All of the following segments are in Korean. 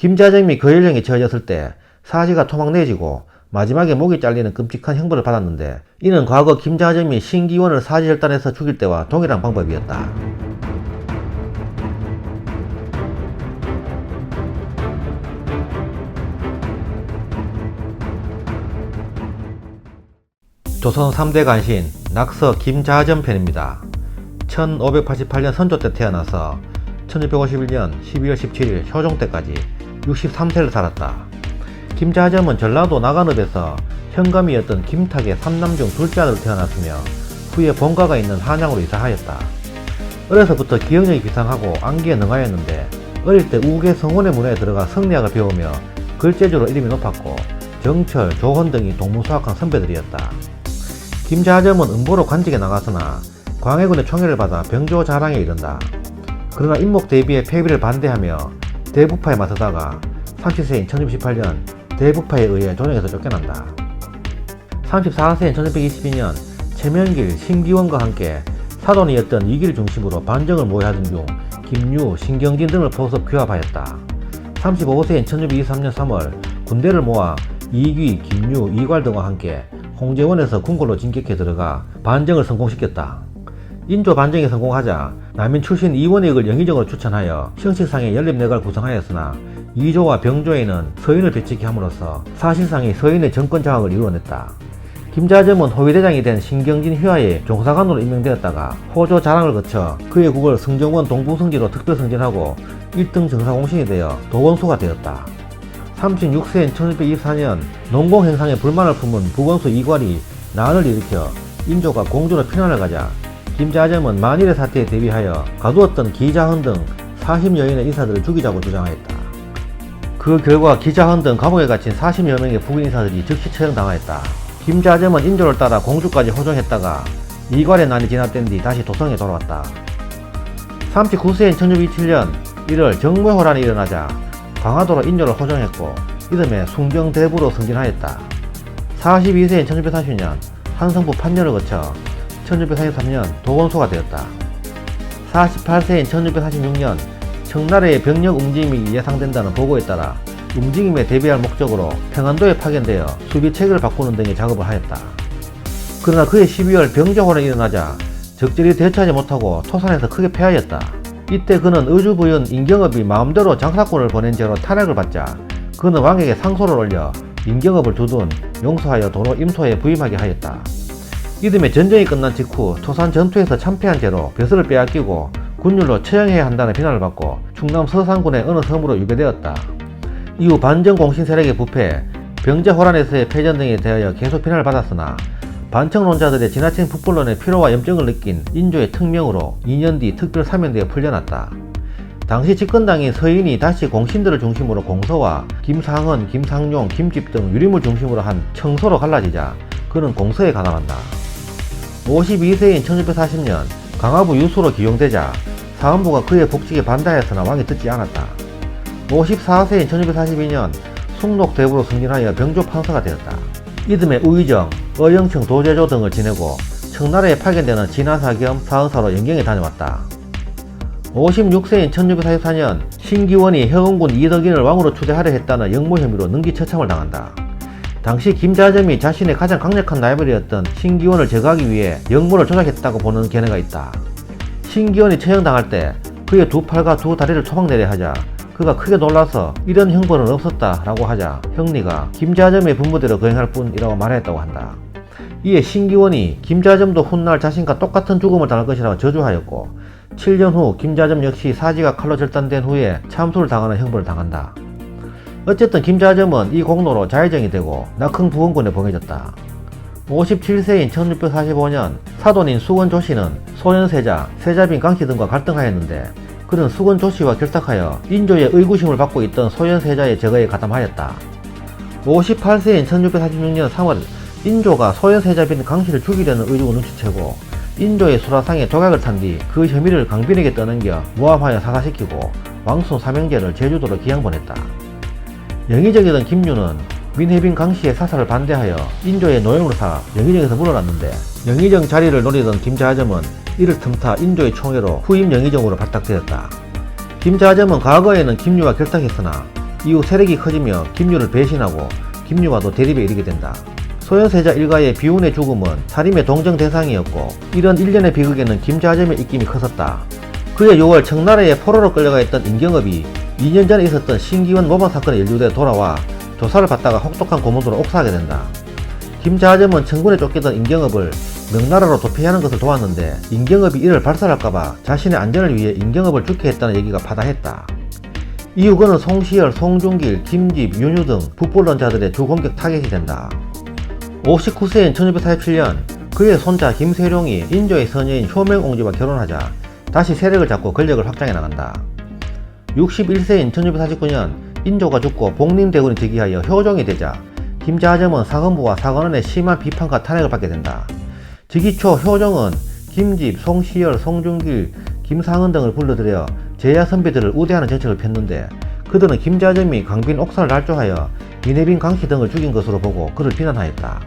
김자점이 교열형에 처해졌을 때 사지가 토막내지고 마지막에 목이 잘리는 끔찍한 형벌을 받았는데, 이는 과거 김자점이 신기원을 사지혈단해서 죽일 때와 동일한 방법이었다. 조선 3대 간신 낙서 김자점 편입니다. 1588년 선조 때 태어나서 1651년 12월 17일 효종 때까지 63세를 살았다. 김자점은 전라도 나간읍에서 현감이었던 김탁의 3남 중 둘째 아들로 태어났으며 후에 본가가 있는 한양으로 이사하였다. 어려서부터 기억력이 비상하고 암기에 능하였는데, 어릴 때 우계 성원의 문화에 들어가 성리학을 배우며 글재주로 이름이 높았고 정철, 조헌 등이 동문수학한 선배들이었다. 김자점은 음보로 관직에 나갔으나 광해군의 총애를 받아 병조 자랑에 이른다. 그러나 인목 대비의 폐위를 반대하며 대북파에 맞서다가 30세인 1618년 대북파에 의해 조정에서 쫓겨난다. 34세인 1622년 최명길, 신기원과 함께 사돈이었던 이기를 중심으로 반정을 모의하던 중 김유, 신경진 등을 포섭 규합하였다. 35세인 1623년 3월 군대를 모아 이귀, 김유, 이괄 등과 함께 홍제원에서 궁궐로 진격해 들어가 반정을 성공시켰다. 인조 반정에 성공하자 남인 출신 이원익을 영의정으로 추천하여 형식상의 연립내각을 구성하였으나 이조와 병조에는 서인을 배치케 함으로써 사실상의 서인의 정권 장악을 이루어냈다. 김자점은 호위대장이 된 신경진 휘하의 종사관으로 임명되었다가 호조 자랑을 거쳐 그의 국을 승정원 동부성지로 특별승진하고 1등 정사공신이 되어 도원수가 되었다. 36세인 1624년 농공행상에 불만을 품은 북원수 이괄이 난을 일으켜 인조가 공주로 피난을 가자 김자점은 만일의 사태에 대비하여 가두었던 기자헌 등 40여인의 인사들을 죽이자고 주장하였다. 그 결과 기자헌 등 감옥에 갇힌 40여 명의 북인 인사들이 즉시 처형당하였다. 김자점은 인조를 따라 공주까지 호종했다가 이괄의 난이 진압된 뒤 다시 도성에 돌아왔다. 39세인 1627년 1월 정묘호란이 일어나자 강화도로 인조를 호종했고 이듬해 숭정대부로 승진하였다. 42세인 1640년 한성부 판년을 거쳐 1643년 도원수가 되었다. 48세인 1646년 청나라의 병력 움직임이 예상된다는 보고에 따라 움직임에 대비할 목적으로 평안도에 파견되어 수비체계를 바꾸는 등의 작업을 하였다. 그러나 그해 12월 병조호란이 일어나자 적절히 대처하지 못하고 토산에서 크게 패하였다. 이때 그는 의주부윤 임경업이 마음대로 장사꾼을 보낸 죄로 탄핵을 받자 그는 왕에게 상소를 올려 임경업을 두둔 용서하여 도로 임소에 부임하게 하였다. 이듬해 전쟁이 끝난 직후 토산 전투에서 참패한 죄로 벼슬을 빼앗기고 군율로 처형해야 한다는 비난을 받고 충남 서산군의 어느 섬으로 유배되었다. 이후 반정 공신 세력의 부패, 병제호란에서의 패전 등에 대하여 계속 비난을 받았으나 반청론자들의 지나친 북벌론의 피로와 염증을 느낀 인조의 특명으로 2년 뒤 특별 사면되어 풀려났다. 당시 집권당인 서인이 다시 공신들을 중심으로 공서와 김상헌, 김상용, 김집 등 유림을 중심으로 한 청서로 갈라지자 그는 공서에 가담한다. 52세인 1640년 강화부 유수로 기용되자 사헌부가 그의 복직에 반대하였으나 왕이 듣지 않았다. 54세인 1642년 숭록대부로 승진하여 병조 판서가 되었다. 이듬해 우의정, 어영청 도제조 등을 지내고 청나라에 파견되는 진화사 겸 사헌사로 영경에 다녀왔다. 56세인 1644년 신기원이 해운군 이덕인을 왕으로 추대하려 했다는 역모 혐의로 능기처참을 당한다. 당시 김자점이 자신의 가장 강력한 라이벌이었던 신기원을 제거하기 위해 역모를 조작했다고 보는 견해가 있다. 신기원이 처형당할 때 그의 두 팔과 두 다리를 토막내려 하자 그가 크게 놀라서 이런 형벌은 없었다 라고 하자 형리가 김자점의 분부대로 거행할 뿐이라고 말했다고 한다. 이에 신기원이 김자점도 훗날 자신과 똑같은 죽음을 당할 것이라고 저주하였고 7년 후 김자점 역시 사지가 칼로 절단된 후에 참수를 당하는 형벌을 당한다. 어쨌든 김자점은 이 공로로 자의정이 되고 낙흥 부원군에 봉해졌다. 57세인 1645년 사돈인 수건 조씨는 소현세자, 세자빈 강씨 등과 갈등하였는데 그는 수건 조씨와 결탁하여 인조의 의구심을 받고 있던 소현세자의 제거에 가담하였다. 58세인 1646년 3월 인조가 소현세자빈 강씨를 죽이려는 의중을 눈치채고 인조의 수라상에 조각을 탄 뒤 그 혐의를 강빈에게 떠넘겨 모함하여 사사시키고 왕손 삼형제를 제주도로 기양 보냈다. 영의정이던 김유는 민해빈 강씨의 사살을 반대하여 인조의 노용을 사 영의정에서 물러났는데 영의정 자리를 노리던 김자점은 이를 틈타 인조의 총애로 후임 영의정으로 발탁되었다. 김자점은 과거에는 김유와 결탁했으나 이후 세력이 커지며 김유를 배신하고 김유와도 대립에 이르게 된다. 소현세자 일가의 비운의 죽음은 살인의 동정 대상이었고 이런 일련의 비극에는 김자점의 입김이 컸었다. 그해 6월 청나라에 포로로 끌려가 있던 임경업이 2년 전에 있었던 신기원 모방 사건에 연루돼 돌아와 조사를 받다가 혹독한 고문으로 옥사하게 된다. 김자점은 청군에 쫓기던 임경업을 명나라로 도피하는 것을 도왔는데 임경업이 이를 발설할까봐 자신의 안전을 위해 임경업을 죽게 했다는 얘기가 파다했다. 이후 그는 송시열, 송중길, 김집, 윤유 등 북벌론자들의 주 공격 타겟이 된다. 59세인 1647년 그의 손자 김세룡이 인조의 서녀인 효명옹주와 결혼하자 다시 세력을 잡고 권력을 확장해 나간다. 61세인 1649년 인조가 죽고 복림대군이 즉위하여 효종이 되자 김자점은 사헌부와 사관원의 심한 비판과 탄핵을 받게 된다. 즉위 초 효종은 김집, 송시열, 송중길, 김상은 등을 불러들여 제야 선비들을 우대하는 정책을 폈는데 그들은 김자점이 강빈 옥사를 날조하여 민해빈 강씨 등을 죽인 것으로 보고 그를 비난하였다.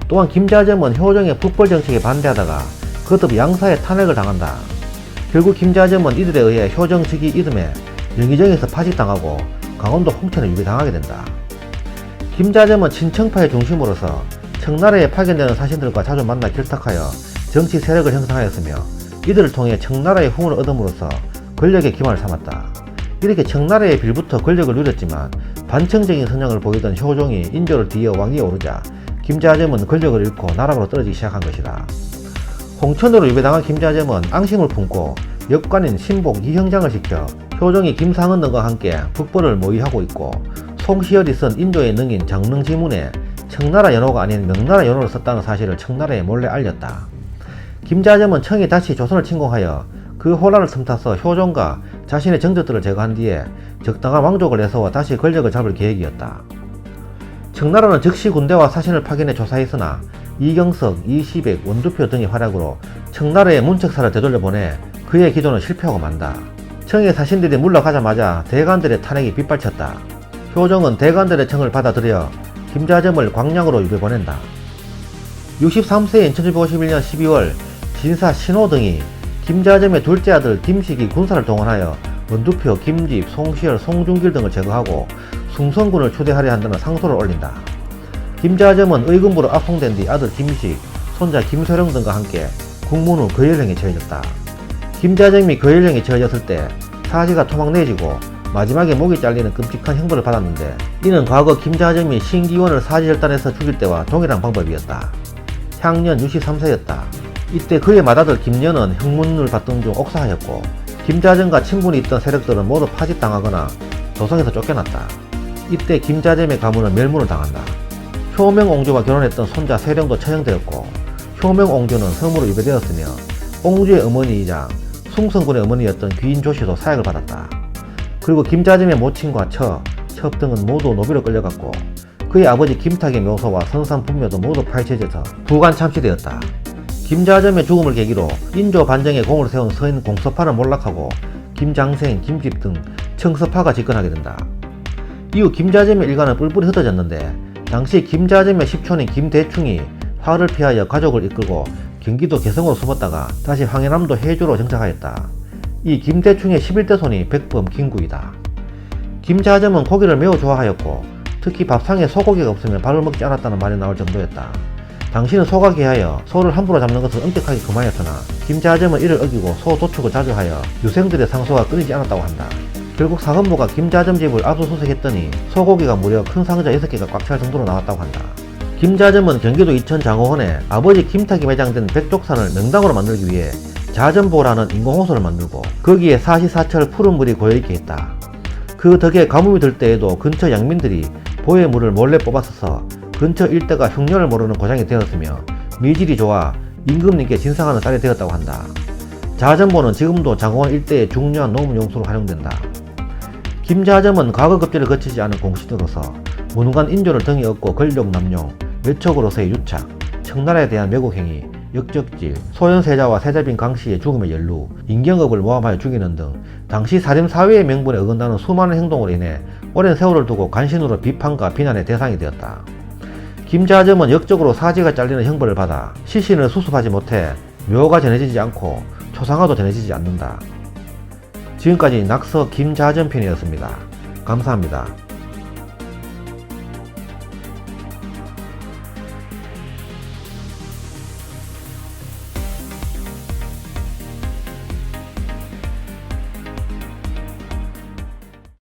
또한 김자점은 효종의 북벌 정책에 반대하다가 거듭 양사의 탄핵을 당한다. 결국 김자점은 이들에 의해 효종 즉위 이듬해 영의정에서 파직당하고 강원도 홍천에 유배당하게 된다. 김자점은 친청파의 중심으로서 청나라에 파견되는 사신들과 자주 만나 결탁하여 정치 세력을 형성하였으며 이들을 통해 청나라의 후원을 얻음으로써 권력의 기반을 삼았다. 이렇게 청나라의 빌부터 권력을 누렸지만 반청적인 성향을 보이던 효종이 인조를 뒤이어 왕위에 오르자 김자점은 권력을 잃고 나락으로 떨어지기 시작한 것이다. 홍천으로 유배당한 김자점은 앙심을 품고 역관인 신복 이형장을 시켜 효종이 김상은 등과 함께 북벌을 모의하고 있고 송시열이 쓴 인조의 능인 장릉지문에 청나라 연호가 아닌 명나라 연호를 썼다는 사실을 청나라에 몰래 알렸다. 김자점은 청이 다시 조선을 침공하여 그 혼란을 틈타서 효종과 자신의 정적들을 제거한 뒤에 적당한 왕족을 내세워 다시 권력을 잡을 계획이었다. 청나라는 즉시 군대와 사신을 파견해 조사했으나 이경석, 이시백, 원두표 등의 활약으로 청나라의 문책사를 되돌려보내 그의 기도는 실패하고 만다. 청의 사신들이 물러가자마자 대관들의 탄핵이 빗발쳤다. 효종은 대관들의 청을 받아들여 김자점을 광량으로 유배 보낸다. 63세인 1751년 12월 진사 신호 등이 김자점의 둘째 아들 김식이 군사를 동원하여 원두표, 김집, 송시열, 송중길 등을 제거하고 숭성군을 추대하려 한다는 상소를 올린다. 김자점은 의금부로 압송된 뒤 아들 김식, 손자 김소령 등과 함께 국문 후 거열령에 처해졌다. 김자점이 거열령에 처해졌을 때 사지가 토막내지고 마지막에 목이 잘리는 끔찍한 형벌을 받았는데 이는 과거 김자점이 신기원을 사지절단해서 죽일 때와 동일한 방법이었다. 향년 63세였다. 이때 그의 맏아들 김년은 형문을 받던 중 옥사하였고 김자점과 친분이 있던 세력들은 모두 파직당하거나 조선에서 쫓겨났다. 이때 김자점의 가문은 멸문을 당한다. 효명옹주와 결혼했던 손자 세령도 처형되었고 효명옹주는 섬으로 유배되었으며 옹주의 어머니이자 숭성군의 어머니였던 귀인조씨도 사약을 받았다. 그리고 김자점의 모친과 첩 등은 모두 노비로 끌려갔고 그의 아버지 김탁의 묘소와 선산 분묘도 모두 파헤쳐져서 부관 참시되었다. 김자점의 죽음을 계기로 인조 반정에 공을 세운 서인 공서파는 몰락하고 김장생, 김집 등 청서파가 집권하게 된다. 이후 김자점의 일가는 뿔뿔이 흩어졌는데 당시 김자점의 십촌인 김대충이 화를 피하여 가족을 이끌고 경기도 개성으로 숨었다가 다시 황해남도 해주로 정착하였다. 이 김대충의 11대 손이 백범 김구이다. 김자점은 고기를 매우 좋아하였고 특히 밥상에 소고기가 없으면 밥을 먹지 않았다는 말이 나올 정도였다. 당신은 소가 귀하여 소를 함부로 잡는 것을 엄격하게 금하였으나 김자점은 이를 어기고 소 도축을 자주 하여 유생들의 상소가 끊이지 않았다고 한다. 결국 사헌부가 김자점 집을 압수수색했더니 소고기가 무려 큰 상자 6개가 꽉 찰 정도로 나왔다고 한다. 김자점은 경기도 이천 장호원에 아버지 김탁이 매장된 백족산을 명당으로 만들기 위해 자점보라는 인공호수를 만들고 거기에 사시사철 푸른 물이 고여있게 했다. 그 덕에 가뭄이 들 때에도 근처 양민들이 보의 물을 몰래 뽑았어서 근처 일대가 흉년을 모르는 고장이 되었으며 미질이 좋아 임금님께 진상하는 쌀이 되었다고 한다. 자점보는 지금도 장호원 일대의 중요한 농업용수로 활용된다. 김자점은 과거 급제를 거치지 않은 공신으로서 무능한 인조를 등에 업고 권력 남용, 외척으로서의 유착, 청나라에 대한 매국행위, 역적질, 소현세자와 세자빈 강씨의 죽음의 연루, 임경업을 모함하여 죽이는 등 당시 사림사회의 명분에 어긋나는 수많은 행동으로 인해 오랜 세월을 두고 간신으로 비판과 비난의 대상이 되었다. 김자점은 역적으로 사지가 잘리는 형벌을 받아 시신을 수습하지 못해 묘가 전해지지 않고 초상화도 전해지지 않는다. 지금까지 낙서 김자점 편이었습니다. 감사합니다.